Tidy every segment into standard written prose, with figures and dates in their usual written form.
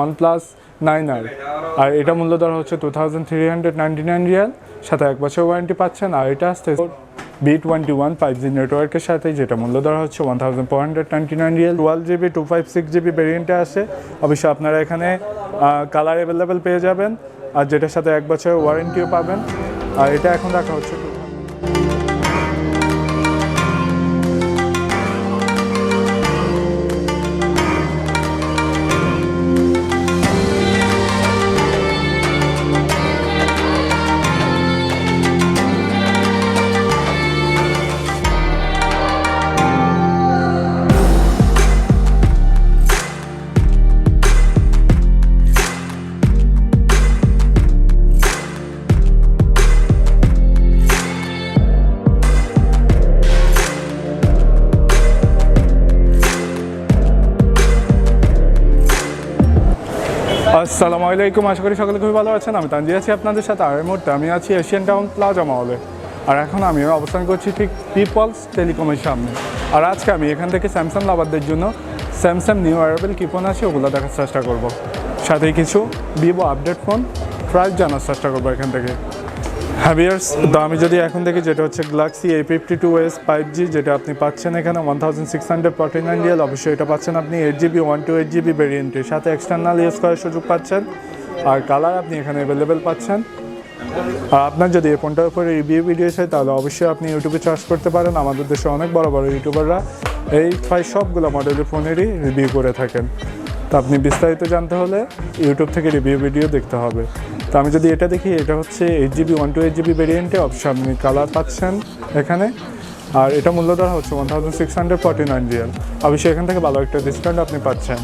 OnePlus 9R আর এটা মূল্য দর হচ্ছে 2399 রিয়াল, সাথে 1 বছর ওয়ারেন্টি পাচ্ছেন। আর এটা আসছে B21 5G নেটওয়ার্কের সাথে, যেটা মূল্য দর হচ্ছে 1499 রিয়াল। 12GB 256GB ভেরিয়েন্টে আসে। অবশ্যই আপনারা এখানে কালার অ্যাভেলেবেল পেয়ে যাবেন, আর যেটার সাথে 1 বছর ওয়ারেন্টিও পাবেন। আর এটা এখন রাখা হচ্ছে আসসালামু আলাইকুম। আশা করি সকলে খুবই ভালো আছেন। আমি তানজিদ আছি আপনাদের সাথে। আর এই মুহূর্তে আমি আছি এশিয়ান টাউন প্লাজা মলে, আর এখন আমি অবস্থান করছি ঠিক পিপলস টেলিকমের সামনে। আর আজকে আমি এখান থেকে স্যামসাং লাভারদের জন্য স্যামসাং নিউ অ্যারাইভেল কী ফোন আছে ওগুলো দেখার চেষ্টা করব, সাথে কিছু ভিভো আপডেট ফোন প্রাইস জানার চেষ্টা করবো এখান থেকে। হ্যাভিয়ার্স তো আমি যদি এখন থেকে, যেটা হচ্ছে গ্যালাক্সি A52s 5G, যেটা আপনি পাচ্ছেন এখানে 1649 রিয়াল। অবশ্যই এটা পাচ্ছেন আপনি 8GB 128GB ভেরিয়েন্টের সাথে এক্সটার্নাল ইউজ করার সুযোগ পাচ্ছেন, আর কালার আপনি এখানে অ্যাভেলেবেল পাচ্ছেন। আর আপনার যদি এই ফোনটার উপরে রিভিউ ভিডিও চাই তাহলে অবশ্যই আপনি ইউটিউবে সার্চ করতে পারেন। আমাদের দেশে অনেক বড় বড় ইউটিউবাররা এই প্রায় সবগুলো মডেলের ফোনেরই রিভিউ করে থাকেন। তো আপনি বিস্তারিত জানতে হলে ইউটিউব থেকে রিভিউ ভিডিও দেখতে হবে। তো আমি যদি এটা দেখি, এটা হচ্ছে 8GB 128GB ভেরিয়েন্টে। অবশ্যই আপনি কালার পাচ্ছেন এখানে, আর এটা মূল্য দর হচ্ছে 1649 রিয়াল। অবশ্যই এখান থেকে ভালো একটা ডিসকাউন্ট আপনি পাচ্ছেন।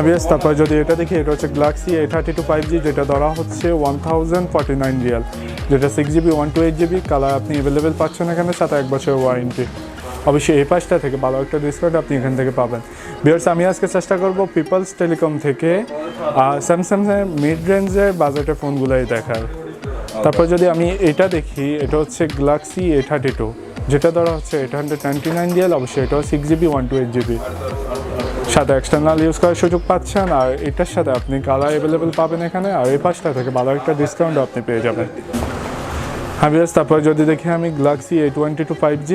বেশ, তারপর যদি এটা দেখি, এটা হচ্ছে গ্যালাক্সি A32 5G, যেটা ধরা হচ্ছে 1049 রিয়াল, যেটা 6GB 128GB কালার আপনি অ্যাভেলেবেল পাচ্ছেন এখানে, সাথে 1 বছর ওয়ারেন্টি। অবশ্যই এই পাশটা থেকে ভালো একটা ডিসকাউন্ট আপনি এখান থেকে পাবেন। ভিউয়ার্স, আমি আজকে চেষ্টা করব পিপলস টেলিকম থেকে স্যামসাংয়ের মিড রেঞ্জের বাজেটের ফোনগুলোই দেখার। তারপর যদি আমি এটা দেখি, এটা হচ্ছে গ্যালাক্সি A32, যেটা ধরা হচ্ছে 899 রিয়াল। অবশ্যই এটাও 6GB 128GB সাথে এক্সটার্নাল ইউজ করার সুযোগ পাচ্ছেন, আর এটার সাথে আপনি কালার অ্যাভেলেবেল পাবেন এখানে, আর এই পাশটা থেকে ভালো একটা ডিসকাউন্টও আপনি পেয়ে যাবেন। ভিউয়ার্স, তারপর যদি দেখি আমি গ্যালাক্সি A22 5G,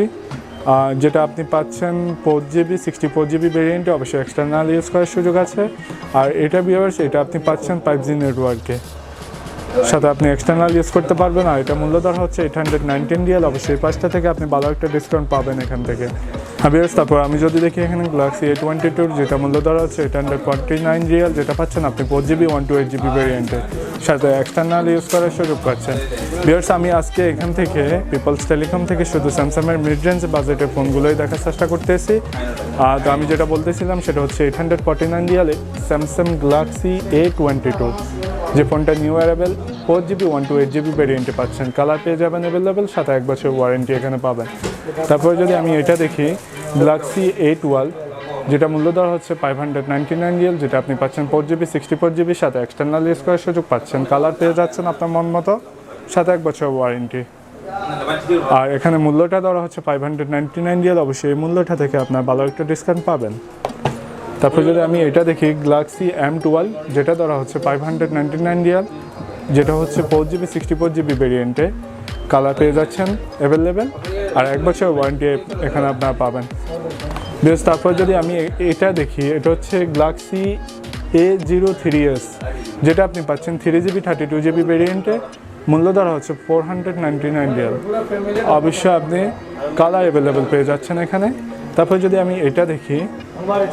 যেটা আপনি পাচ্ছেন 4GB 64GB ভেরিয়েন্টে। অবশ্যই এক্সটার্নাল ইউজ করার সুযোগ আছে, আর এটা ভিউয়ার্স এটা আপনি পাচ্ছেন 5G নেটওয়ার্কে, সাথে আপনি এক্সটার্নাল ইউজ করতে পারবেন। আর এটা মূল্য দর হচ্ছে 819 রিয়াল। অবশ্যই এই পাশটা থেকে আপনি ভালো একটা ডিসকাউন্ট পাবেন এখান থেকে। ভিউয়ার্স, তারপর আমি যদি দেখি এখানে গ্যালাক্সি A22, যেটা মূল্য দর হচ্ছে 849 রিয়াল, যেটা পাচ্ছেন আপনি 4GB 128GB ভেরিয়েন্টে, সাথে এক্সটার্নাল ইউজ করার সুযোগ পাচ্ছেন। ভিউয়ার্স, আমি আজকে এখান থেকে পিপলস টেলিকম থেকে শুধু স্যামসাংয়ের মিড রেঞ্জ বাজেটের ফোনগুলোই দেখার চেষ্টা করতেছি। তো আমি যেটা বলতেছিলাম সেটা হচ্ছে 849 রিয়ালে স্যামসাং গ্যালাক্সি A22, যে ফোনটা নিউ অ্যারাইভেল 4GB 128GB ভেরিয়েন্টে পাচ্ছেন। কালার পেয়ে যাবেন অ্যাভেলেবেল, সাথে 1 বছর ওয়ারেন্টি এখানে পাবেন। তারপরে যদি আমি এটা দেখি, গ্যালাক্সি A12, যেটা মূল্য দর হচ্ছে 599 রিয়াল, যেটা আপনি পাচ্ছেন 4GB 64GB সাথে এক্সটার্নাল ইউজ করার সুযোগ পাচ্ছেন। কালার পেয়ে যাচ্ছেন আপনার মন মতো, সাথে 1 বছর ওয়ারেন্টি। আর এখানে মূল্যটা ধরা হচ্ছে 599 রিয়াল। অবশ্যই এই মূল্যটা থেকে আপনার ভালো একটা ডিসকাউন্ট পাবেন। তারপর যদি আমি এটা দেখি, গ্যালাক্সি M12, যেটা ধরা হচ্ছে 599 রিয়াল, যেটা হচ্ছে 4GB 64GB ভেরিয়েন্টে। কালার পেয়ে যাচ্ছেন অ্যাভেলেবেল, আর 1 বছর ওয়ারেন্টি এখানে আপনারা পাবেন। বেশ, তারপর যদি আমি এটা দেখি, এটা হচ্ছে গ্যালাক্সি A03s, যেটা আপনি পাচ্ছেন 3GB 32GB ভেরিয়েন্টে। মূল্য ধরা হচ্ছে 499 রিয়াল। অবশ্যই আপনি কালার অ্যাভেলেবেল পেয়ে যাচ্ছেন এখানে। তারপর যদি আমি এটা দেখি,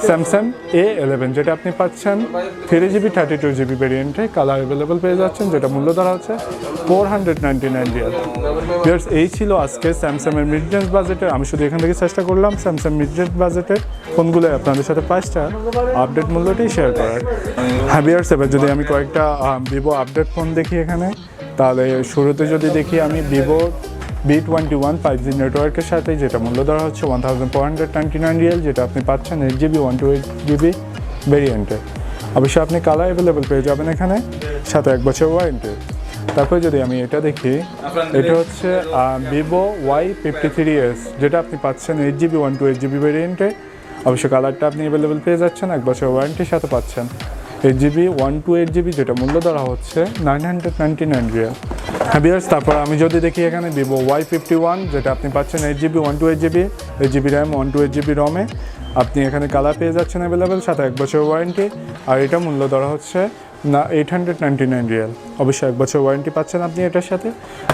স্যামসাং A11, যেটা আপনি পাচ্ছেন 3GB 32GB ভেরিয়েন্টে, কালার অ্যাভেলেবেল পেয়ে যাচ্ছেন, যেটা মূল্য ধরা হচ্ছে 499 রিয়াল। ভিউয়ার্স, এই ছিল আজকে স্যামসাংয়ের মিড রেঞ্জ বাজেটের। আমি শুধু এখান থেকে চেষ্টা করলাম স্যামসাং মিড রেঞ্জ বাজেটের ফোনগুলো আপনাদের সাথে প্রাইসটা আপডেট মূল্যটাই শেয়ার করার। ভিউয়ার্স, এবার যদি আমি কয়েকটা ভিভো আপডেট ফোন দেখি এখানে, তাহলে শুরুতে যদি দেখি আমি ভিভো B21 5G নেটওয়ার্কের সাথে, যেটা মূল্য ধরা হচ্ছে 1499 রিয়াল, যেটা আপনি পাচ্ছেন 8GB 128GB ভেরিয়েন্টে। অবশ্যই আপনি কালার অ্যাভেলেবেল পেয়ে যাবেন এখানে, সাথে 1 বছর ওয়ারেন্টি। তারপরে যদি আমি এটা দেখি, এটা হচ্ছে ভিভো Y53s, যেটা আপনি পাচ্ছেন 8GB 128GB ভেরিয়েন্টে। অবশ্য কালারটা আপনি অ্যাভেলেবেল পেয়ে যাচ্ছেন, 1 বছর ওয়ারেন্টির সাথে পাচ্ছেন। 8GB 128GB যেটা মূল্য ধরা হচ্ছে 999 রিয়াল। হ্যাঁ ভিউয়ার্স, তারপর আমি যদি দেখি এখানে ভিভো Y51 যেটা আপনি পাচ্ছেন 8GB 128GB, 8GB RAM 128GB রমে। আপনি এখানে কালার পেয়ে যাচ্ছেন অ্যাভেলেবেল, সাথে 1 বছর ওয়ারেন্টি। আর এটা মূল্য ধরা হচ্ছে 899 রিয়াল। অবশ্যই 1 বছর ওয়ারেন্টি পাচ্ছেন আপনি এটার সাথে।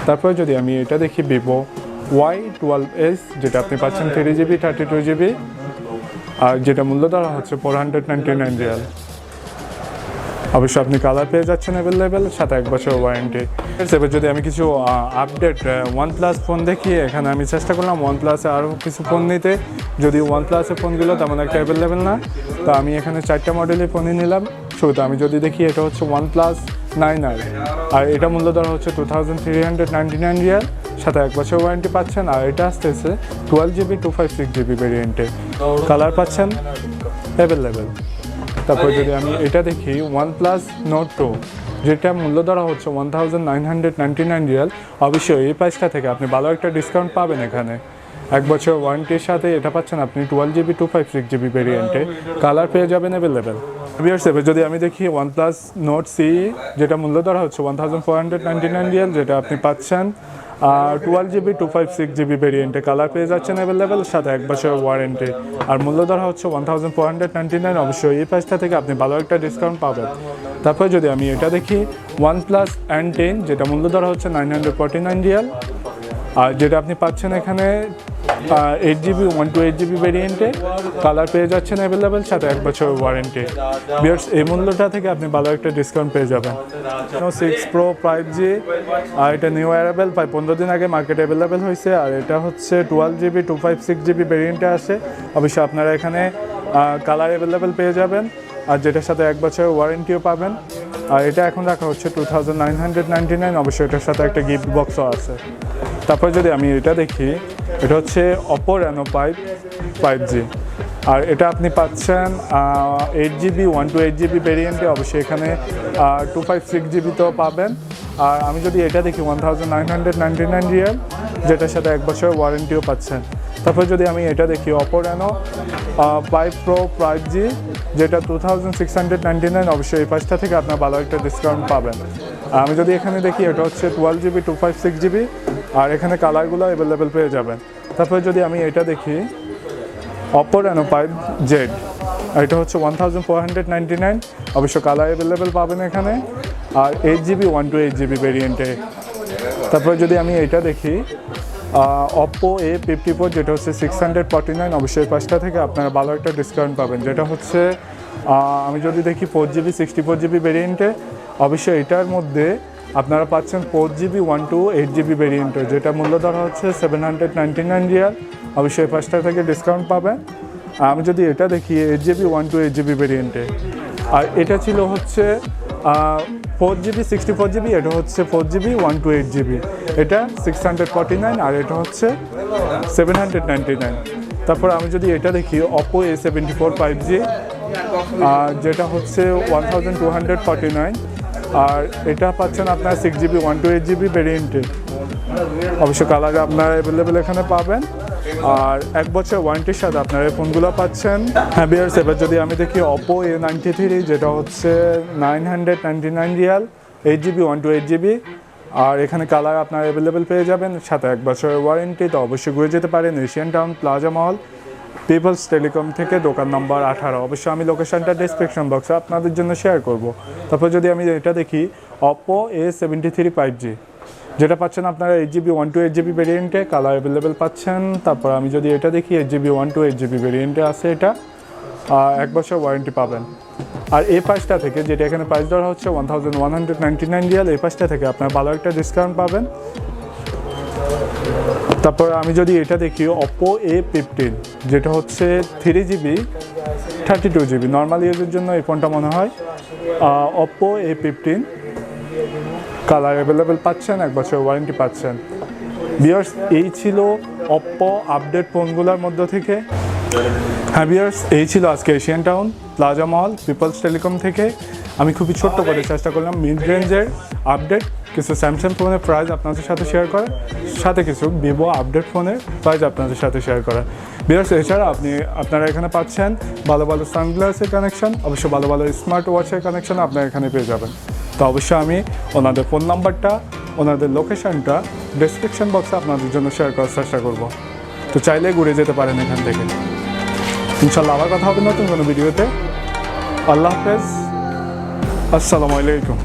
তারপর যদি আমি এটা দেখি ভিভো Y12s যেটা আপনি পাচ্ছেন 3GB 32GB, আর যেটা মূল্য ধরা হচ্ছে 499 রিয়াল। অবশ্যই আপনি কালার পেয়ে যাচ্ছেন অ্যাভেলেবেল, সাথে 1 বছর ওয়ারেন্টি। এবার যদি আমি কিছু আপডেট OnePlus ফোন দেখি, এখানে আমি চেষ্টা করলাম OnePlus-এ আরও কিছু ফোন নিতে, যদিও OnePlus-এর ফোনগুলো তেমন একটা অ্যাভেলেবেল না। তো আমি এখানে 4টা মডেলের ফোনই নিলাম। শুরুতে আমি যদি দেখি এটা হচ্ছে OnePlus 9R, আর এটা মূল্য ধরা হচ্ছে 2399 রিয়াল, সাথে 1 বছর ওয়ারেন্টি পাচ্ছেন। আর এটা আসতেছে 12GB 256GB ভেরিয়েন্টে, কালার পাচ্ছেন অ্যাভেলেবেল। তারপর যদি আমি এটা দেখি OnePlus Nord 2 যেটা মূল্য ধরা হচ্ছে 1999 রিয়াল। অবশ্যই এই প্রাইসটা থেকে আপনি ভালো একটা ডিসকাউন্ট পাবেন এখানে। 1 বছর ওয়ারেন্টির সাথে এটা পাচ্ছেন আপনি 12GB 256GB ভেরিয়েন্টে, কালার পেয়ে যাবেন অ্যাভেলেবেল। এবার যদি আমি দেখি OnePlus Nord CE যেটা মূল্য ধরা হচ্ছে 1499 রিয়াল, যেটা আপনি পাচ্ছেন 12GB 256GB ভেরিয়েন্টে, কালার পেয়ে যাচ্ছেন অ্যাভেলেবেল, সাথে 1 বছর ওয়ারেন্টি। আর মূল্য ধরা হচ্ছে 1499। অবশ্যই এই প্রাইসটা থেকে আপনি ভালো একটা ডিসকাউন্ট পাবেন। তারপর যদি আমি এটা দেখি OnePlus N10 যেটা মূল্য ধরা হচ্ছে 949 রিয়াল, আর যেটা আপনি পাচ্ছেন এখানে 8GB 128GB ভেরিয়েন্টে, কালার পেয়ে যাচ্ছেন অ্যাভেলেবেল, সাথে 1 বছর ওয়ারেন্টি। ভিউয়ার্স, এই মূল্যটা থেকে আপনি ভালো একটা ডিসকাউন্ট পেয়ে যাবেন। 6 Pro 5G, আর এটা নিউ অ্যারাইভেল, প্রায় 15 দিন আগে মার্কেটে অ্যাভেলেবেল হয়েছে। আর এটা হচ্ছে 12GB 256GB ভেরিয়েন্টে আসে। অবশ্যই আপনারা এখানে কালার অ্যাভেলেবেল পেয়ে যাবেন, আর যেটার সাথে 1 বছর ওয়ারেন্টিও পাবেন। আর এটা এখন রাখা হচ্ছে 2999। অবশ্যই এটার সাথে একটা গিফট বক্সও আছে। তারপর যদি আমি এটা দেখি, এটা হচ্ছে Oppo Reno 5G, আর এটা আপনি পাচ্ছেন 8GB 128GB ভেরিয়েন্টে। অবশ্যই এখানে 256GB তো পাবেন। আর আমি যদি এটা দেখি 1999 রিয়াল, যেটার সাথে 1 বছর ওয়ারেন্টিও পাচ্ছেন। তারপর যদি আমি এটা দেখি Oppo Reno 5 Pro 5G যেটা 2699। অবশ্যই এই প্রাইসটা থেকে আপনার ভালো একটা ডিসকাউন্ট পাবেন। আমি যদি এখানে দেখি এটা হচ্ছে 12GB 256GB, আর এখানে কালারগুলো অ্যাভেলেবেল পেয়ে যাবেন। তারপরে যদি আমি এটা দেখি Oppo Reno 5Z, আর এটা হচ্ছে 1499। অবশ্য কালার অ্যাভেলেবেল পাবেন এখানে, আর 8GB 128GB ভেরিয়েন্টে। তারপরে যদি আমি এটা দেখি Oppo A54 যেটা হচ্ছে 649। অবশ্যই এই প্রাইসটা থেকে আপনারা ভালো একটা ডিসকাউন্ট পাবেন, যেটা হচ্ছে আমি যদি দেখি 4GB 64GB ভেরিয়েন্টে। অবশ্যই এটার মধ্যে আপনারা পাচ্ছেন 4GB 128GB ভেরিয়েন্টে, যেটা মূল্য ধরা হচ্ছে 799 রিয়াল। অবশ্যই এই প্রাইসটা থেকে ডিসকাউন্ট পাবেন। আমি যদি এটা দেখি 8GB 128GB ভেরিয়েন্টে, আর এটা ছিল হচ্ছে 4GB 64GB, এটা হচ্ছে 4GB 128GB, এটা 649, আর এটা হচ্ছে 799। তারপর আমি যদি এটা দেখি Oppo A74 5G, যেটা হচ্ছে 1249, আর এটা পাচ্ছেন আপনার 6GB 128GB ভেরিয়েন্টে। অবশ্য কালার আপনারা অ্যাভেলেবেল এখানে পাবেন, আর 1 বছর ওয়ারেন্টির সাথে আপনারা এই ফোনগুলো পাচ্ছেন। হ্যাঁ ভিউয়ার্স, এবার যদি আমি দেখি Oppo A93 যেটা হচ্ছে 999 রিয়াল, 8GB 128GB, আর এখানে কালার আপনারা অ্যাভেলেবেল পেয়ে যাবেন, সাথে 1 বছরের ওয়ারেন্টি। তো অবশ্যই ঘুরে যেতে পারেন এশিয়ান টাউন প্লাজা মল, পিপলস টেলিকম থেকে, দোকান নম্বর 18। অবশ্যই আমি লোকেশনটা ডেসক্রিপশন বক্সে আপনাদের জন্য শেয়ার করব। তারপর যদি আমি এটা দেখি Oppo A73 5G, যেটা পাচ্ছেন আপনারা 8GB 128GB ভেরিয়েন্টে, কালার অ্যাভেলেবেল পাচ্ছেন। তারপর আমি যদি এটা দেখি 8GB 128GB ভেরিয়েন্টে আছে, এটা 1 বছর ওয়ারেন্টি পাবেন। আর এই প্রাইসটা থেকে, যেটা এখানে প্রাইস ধরা হচ্ছে 1199 রিয়াল, এই প্রাইসটা থেকে আপনারা ভালো একটা ডিসকাউন্ট পাবেন। তারপর আমি যদি এটা দেখি Oppo A15 যেটা হচ্ছে 3GB 32GB, নর্মাল ইউজের জন্য এই ফোনটা মনে হয়। Oppo A15 কালার অ্যাভেলেবেল পাচ্ছেন, 1 বছর ওয়ারেন্টি পাচ্ছেন। ভিউয়ার্স, এই ছিল Oppo আপডেট ফোনগুলোর মধ্য থেকে। হ্যাঁ ভিউয়ার্স, এই ছিল আজকে এশিয়ান টাউন প্লাজা মল পিপলস টেলিকম থেকে। আমি খুবই ছোট্ট করে চেষ্টা করলাম মিড রেঞ্জের আপডেট কিছু স্যামসাং ফোনের প্রাইস আপনাদের সাথে শেয়ার করা, সাথে কিছু ভিভো আপডেট ফোনের প্রাইস আপনাদের সাথে শেয়ার করা। বিকজ এছাড়া আপনারা এখানে পাচ্ছেন ভালো ভালো সানগ্লাসের কানেকশন, অবশ্যই ভালো ভালো স্মার্ট ওয়াচের কানেকশন আপনারা এখানে পেয়ে যাবেন। তো অবশ্যই আমি ওনাদের ফোন নাম্বারটা, ওনাদের লোকেশনটা ডেসক্রিপশন বক্সে আপনাদের জন্য শেয়ার করার চেষ্টা করব। তো চাইলে ঘুরে যেতে পারেন এখান থেকে। ইনশাল্লাহ আবার কথা হবে নতুন কোনো ভিডিওতে। আল্লাহ হাফেজ, আসসালামু আলাইকুম।